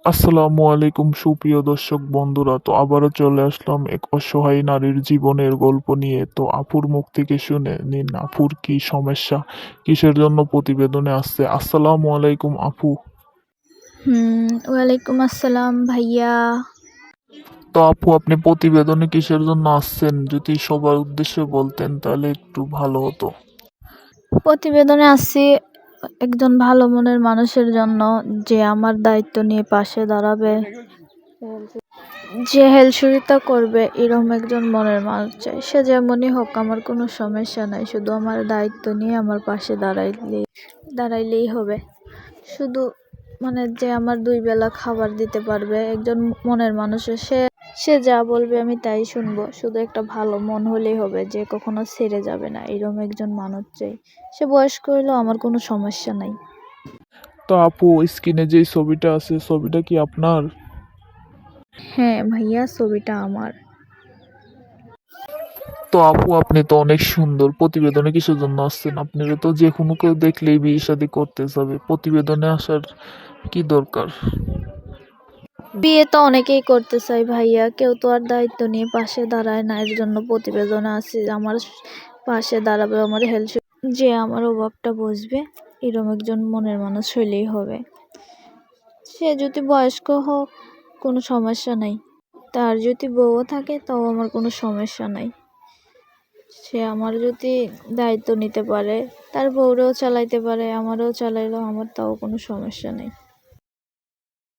আসসালামু আলাইকুম সুপ্রিয় দর্শক বন্ধুরা, তো আবারও চলে আসলাম এক অসহায় নারীর জীবনের গল্প নিয়ে। তো আপুর মুখ থেকে শুনে নিন আপুর কি সমস্যা, কিসের জন্য প্রতিবেদনে আসছে। আসসালামু আলাইকুম আপু। ওয়ালাইকুম আসসালাম ভাইয়া। তো আপু, আপনি প্রতিবেদনে কিসের জন্য আসছেন যদি সবার উদ্দেশ্যে বলতেন তাহলে একটু ভালো হতো। প্রতিবেদনে আসছি একজন ভালো মনের মানুষের জন্য, যে আমার দায়িত্ব নিয়ে পাশে দাঁড়াবে, যে হেলসুরিতা করবে, এরকম একজন মনের মানুষ চাই। সে যেমনই হোক, আমার কোনো সমস্যা নাই, শুধু আমার দায়িত্ব নিয়ে আমার পাশে দাঁড়াইলেই হবে। শুধু যে আমার 2 বেলা খাবার দিতে পারবে একজন মনের মানুষের, সে যা বলবে আমি তাই শুনবো। শুধু একটা ভালো মন হলেই হবে, যে কখনো ছেড়ে যাবে না, এরকম একজন মানুষ চাই। সে বয়স্ক হইলেও আমার কোনো সমস্যা নাই। তো আপু, স্ক্রিনে যে ছবিটা আছে, ছবিটা কি আপনার? হ্যাঁ ভাইয়া, ছবিটা আমার। তো আপু, আপনি তো অনেক সুন্দর, প্রতিবেদনে কিসের জন্য আসছেন? আপনারা তো যে কোনো কেউ দেখলেই বিয়ে শাদী করতে যাবে, প্রতিবেদনে আসার কি দরকার? বিয়ে তো অনেকেই করতে চাই ভাইয়া, কেউ তো আর দায়িত্ব নিয়ে পাশে দাঁড়ায় না। এর জন্য প্রতিবেদনে আছে, আমার পাশে দাঁড়াবে, আমার হেল্প, যে আমার অভাবটা বুঝবে, এরকম একজন মনের মানুষ হইলেই হবে। সে যদি বয়স্ক হোক, কোনো সমস্যা নাই। তার যদি বউও থাকে তাও আমার কোনো সমস্যা নাই। সে আমার যদি দায়িত্ব নিতে পারে, তার বউরেও চালাইতে পারে, আমারও চালাইলেও আমার তাও কোনো সমস্যা নেই।